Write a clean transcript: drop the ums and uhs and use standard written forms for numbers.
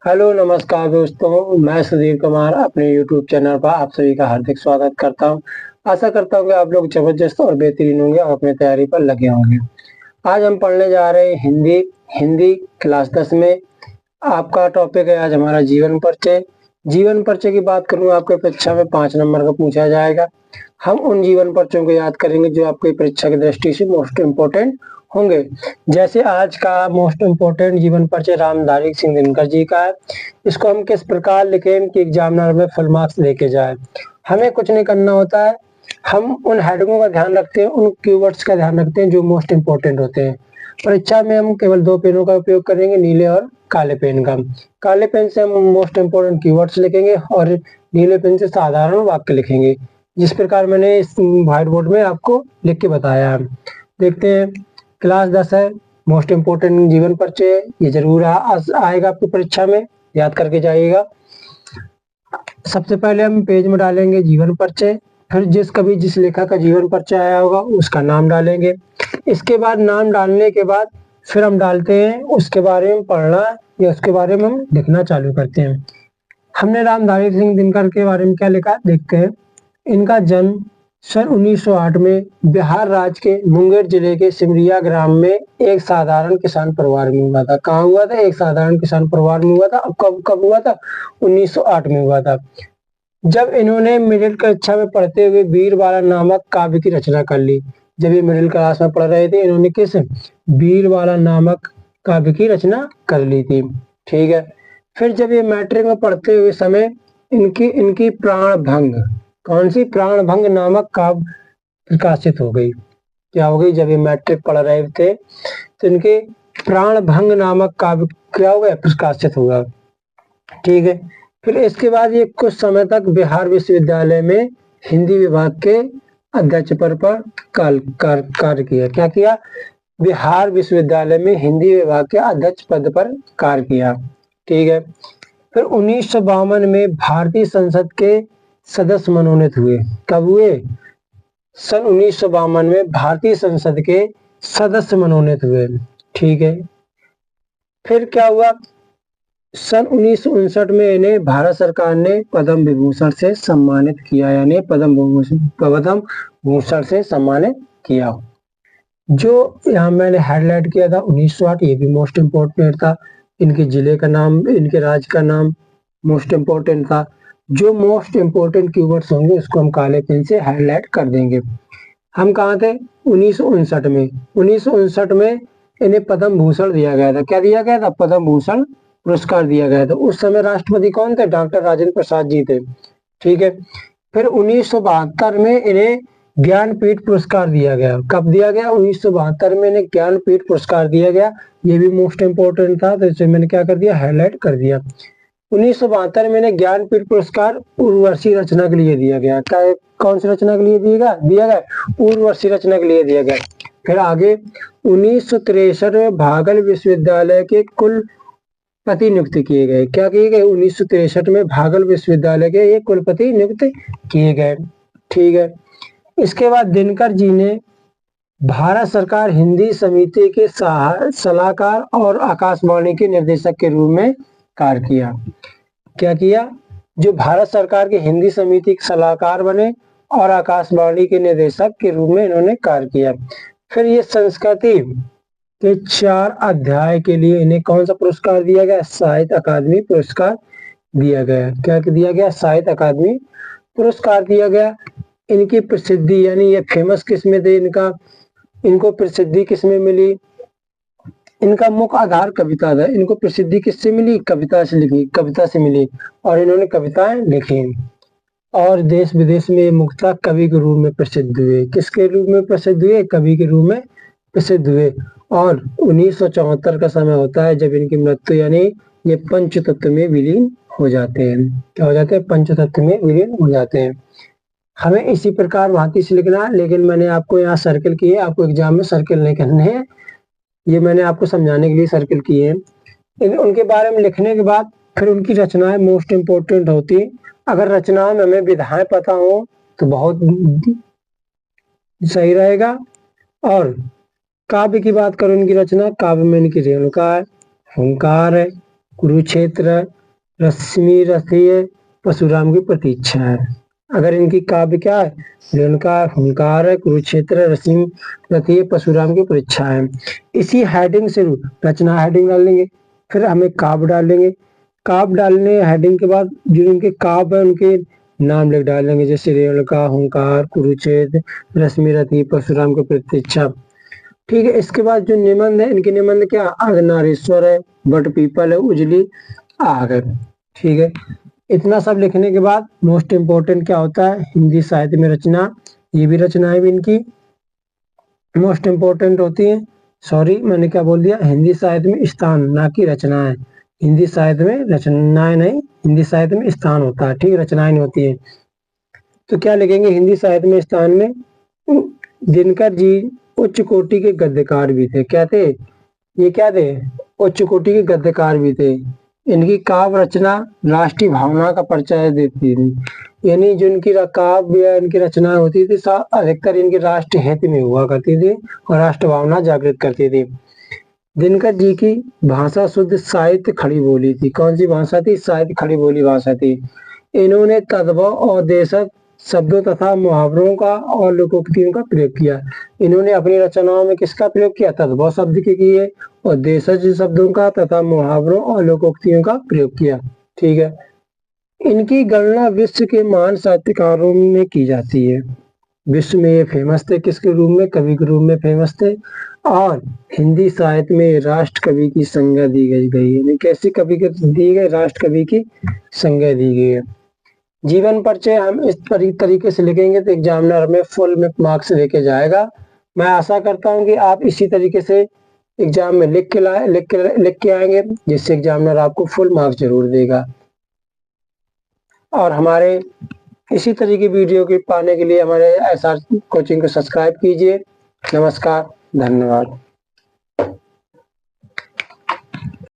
Hello नमस्कार दोस्तों, मैं सुधीर कुमार अपने यूट्यूब चैनल पर आप सभी का हार्दिक स्वागत करता हूं। आशा करता हूं कि आप लोग जबरदस्त और बेहतरीन होंगे और अपनी तैयारी पर लगे होंगे। आज हम पढ़ने जा रहे हैं हिंदी हिंदी क्लास 10 में। आपका टॉपिक है आज हमारा जीवन परिचय। जीवन परिचय की बात करूं, आपके परीक्षा में 5 नंबर का पूछा जाएगा। हम उन जीवन परिचयों को याद करेंगे जो आपकी परीक्षा की दृष्टि से मोस्ट इम्पोर्टेंट होंगे। जैसे आज का मोस्ट इम्पोर्टेंट जीवन परिचय रामधारी सिंह दिनकर जी का है। इसको हम किस प्रकार लिखें कि एग्जामिनर में फुल मार्क्स लेके जाए। हमें कुछ नहीं करना होता है, हम उन हेडिंगों का ध्यान रखते हैं, उन कीवर्ड्स का ध्यान रखते हैं जो मोस्ट इम्पोर्टेंट होते हैं। परीक्षा में हम केवल 2 पेनों का उपयोग करेंगे, नीले और काले पेन का। काले पेन से हम मोस्ट इम्पोर्टेंट कीवर्ड्स लिखेंगे और नीले पेन से साधारण वाक्य लिखेंगे, जिस प्रकार मैंने इस व्हाइट बोर्ड में आपको लिख के बताया है। देखते हैं, क्लास 10 है, मोस्ट इम्पोर्टेंट जीवन परिचय, ये जरूर आएगा आपकी परीक्षा में, याद करके जाइएगा। सबसे पहले हम पेज में डालेंगे जीवन परिचय, फिर जिस लेखक का जीवन परिचय आया होगा उसका नाम डालेंगे। इसके बाद नाम डालने के बाद फिर हम डालते हैं उसके बारे में पढ़ना या उसके बारे में हम लिखना चालू करते हैं। हमने रामधारी सिंह दिनकर के बारे में क्या लिखा देखते हैं। इनका जन्म सन 1908 में बिहार राज्य के मुंगेर जिले के सिमरिया ग्राम में एक साधारण किसान परिवार में हुआ था। कहाँ हुआ था? एक साधारण किसान परिवार में हुआ था। अब कब कब हुआ था? 1908 में हुआ था, जब इन्होंने मिडिल कक्षा में पढ़ते हुए वीरबाला नामक काव्य की रचना कर ली। जब ये मिडिल क्लास में पढ़ रहे थे, इन्होंने किस वीरबाला नामक काव्य की रचना कर ली थी। ठीक है। फिर जब ये मैट्रिक में पढ़ते हुए समय इनकी इनकी प्राण भंग, कौन सी? प्राण भंग नामक काव्य प्रकाशित हो गई। क्या हो गई? जब ये मैट्रिक पढ़ रहे थे तो इनके प्राण भंग नामक काव्य क्या हो गया? प्रकाशित हुआ। ठीक है। फिर इसके बाद ये कुछ समय तक बिहार विश्वविद्यालय में हिंदी विभाग के अध्यक्ष पद पर कार्य किया। क्या किया? बिहार विश्वविद्यालय में हिंदी विभाग के अध्यक्ष पद पर कार्य किया। ठीक है। फिर 1952 में भारतीय संसद के सदस्य मनोनीत हुए। कब हुए? सन 1952 में भारतीय संसद के सदस्य मनोनीत हुए। ठीक है। फिर क्या हुआ? सन 1959 में इन्हें भारत सरकार ने पद्म विभूषण से सम्मानित किया, यानी पद्म भूषण से सम्मानित किया। जो यहाँ मैंने हाईलाइट किया था 1908, ये भी मोस्ट इम्पोर्टेंट था। इनके जिले का नाम, इनके राज्य का नाम मोस्ट इम्पोर्टेंट था। जो मोस्ट इम्पोर्टेंट कीवर्ड्स होंगे उसको हम काले पेन से हाईलाइट कर देंगे। हम कहाँ थे? 1959 में। 1959 में इन्हें पद्म भूषण दिया गया था। क्या दिया गया था? पद्म भूषण पुरस्कार दिया गया था। उस समय राष्ट्रपति कौन थे? डॉक्टर राजेंद्र प्रसाद जी थे। ठीक है। फिर 1972 में इन्हें ज्ञानपीठ पुरस्कार दिया गया। कब दिया गया? 1972 में इन्हें ज्ञानपीठ पुरस्कार दिया गया। ये भी मोस्ट इम्पोर्टेंट था, तो इसे मैंने क्या कर दिया? हाईलाइट कर दिया। 1972 में इन्हें ज्ञानपीठ पुरस्कार उर्वशी रचना के लिए दिया गया। क्या? कौन सी रचना के लिए दिया गया? उर्वशी रचना के लिए दिया गया। फिर आगे 1963 में भागल विश्वविद्यालय के कुलपति नियुक्त किए गए। क्या किए गए? 1963 में भागल विश्वविद्यालय के ये कुलपति नियुक्त किए गए। ठीक है। इसके बाद दिनकर जी ने भारत सरकार हिंदी समिति के सलाहकार और आकाशवाणी के निर्देशक के रूप में कार्य किया। क्या किया? जो भारत सरकार की हिंदी समिति के सलाहकार बने और आकाशवाणी के निर्देशक के रूप में इन्होंने कार्य किया। फिर ये संस्कृति के 4 अध्याय के लिए इन्हें कौन सा पुरस्कार दिया गया? साहित्य अकादमी पुरस्कार दिया गया। क्या दिया गया? साहित्य अकादमी पुरस्कार दिया गया। इनकी प्रसिद्धि, यानी ये फेमस किस में थे? इनको प्रसिद्धि किस में मिली? इनका मुख्य आधार कविता था। इनको प्रसिद्धि किससे मिली? कविता से मिली, और इन्होंने कविताएं लिखी और देश विदेश में मुख्यतः कवि के रूप में प्रसिद्ध हुए। किसके रूप में प्रसिद्ध हुए? कवि के रूप में प्रसिद्ध हुए। और 1974 का समय होता है जब इनकी मृत्यु, यानी ये पंचतत्व में विलीन हो जाते हैं। क्या हो जाते हैं? पंचतत्व में विलीन हो जाते हैं। हमें इसी प्रकार भांति से लिखना है, लेकिन मैंने आपको यहाँ सर्कल किए, आपको एग्जाम में सर्कल नहीं करने हैं। ये मैंने आपको समझाने के लिए सर्कल किए हैं। उनके बारे में लिखने के बाद फिर उनकी रचनाएं मोस्ट इम्पोर्टेंट होती। अगर रचनाओं में हमें विधाएं पता हो तो बहुत सही रहेगा। और काव्य की बात करूं, इनकी रचना, काव्य में इनकी रेणुका है, हुंकार है, कुरुक्षेत्र, रश्मि रथीय, परशुराम की प्रतीक्षा है। अगर इनकी काव्य क्या है, रेणुका हुंकार है, कुरुक्षेत्र, रश्मि रथीय, परशुराम की परीक्षा है। इसी हेडिंग से रचना हेडिंग डालेंगे, फिर हमें काव्य डालेंगे। काव्य डालने हेडिंग के बाद जो इनके काव्य है उनके नाम लिख डालेंगे, जैसे रेणुका हुंकार, कुरुक्षेत्र, रश्मि रथी, परशुराम की प्रतीक्षा। ठीक है, इसके बाद जो निबंध है, इनके निबंध क्या, अर्धनारीश्वर है, बट पीपल है, उजली आग है। ठीक है, इतना सब लिखने के बाद मोस्ट इम्पोर्टेंट क्या होता है, हिंदी साहित्य में रचना। ये भी रचनाएं भी इनकी मोस्ट इम्पोर्टेंट होती हैं। सॉरी, मैंने क्या बोल दिया, हिंदी साहित्य में स्थान, ना कि रचनाएं। हिंदी साहित्य में रचनाएं नहीं, हिंदी साहित्य में स्थान होता है, ठीक, रचनाएं नहीं होती है। तो क्या लिखेंगे, हिंदी साहित्य में स्थान में दिनकर जी उच्च कोटि के गद्यकार भी थे। क्या थे ये, क्या थे, उच्च कोटि के गद्यकार भी थे। इनकी काव्य रचना राष्ट्रीय भावना का परिचय देती थी, यानी जो इनकी काव्य या इनकी रचना होती थी अधिकतर इनके राष्ट्र हित में हुआ करती थी और राष्ट्र भावना जागृत करती थी। दिनकर जी की भाषा शुद्ध साहित्य खड़ी बोली थी। कौन सी भाषा थी, साहित्य खड़ी बोली भाषा थी। इन्होंने तद्भव और देशज शब्दों तथा मुहावरों का और लोकोक्तियों का प्रयोग किया। इन्होंने अपनी रचनाओं में किसका प्रयोग किया, तद्भव शब्द के किए और देशज शब्दों का तथा मुहावरों और लोकोक्तियों का प्रयोग किया। ठीक है, इनकी गणना विश्व के महान साहित्यकारों में की जाती है। विश्व में ये फेमस थे, किसके रूप में, कवि के रूप में फेमस थे। और हिंदी साहित्य में राष्ट्र कवि की संज्ञा दी गई है। कैसी कवि दी गई, राष्ट्र कवि की संज्ञा दी गई है। जीवन परिचय हम इस तरीके से लिखेंगे तो एग्जामिनर हमें फुल में मार्क्स लेके जाएगा। मैं आशा करता हूं कि आप इसी तरीके से एग्जाम में लिख के आएंगे, जिससे एग्जामिनर आपको फुल मार्क्स जरूर देगा। और हमारे इसी तरह की वीडियो के पाने के लिए हमारे SR कोचिंग को सब्सक्राइब कीजिए। नमस्कार, धन्यवाद।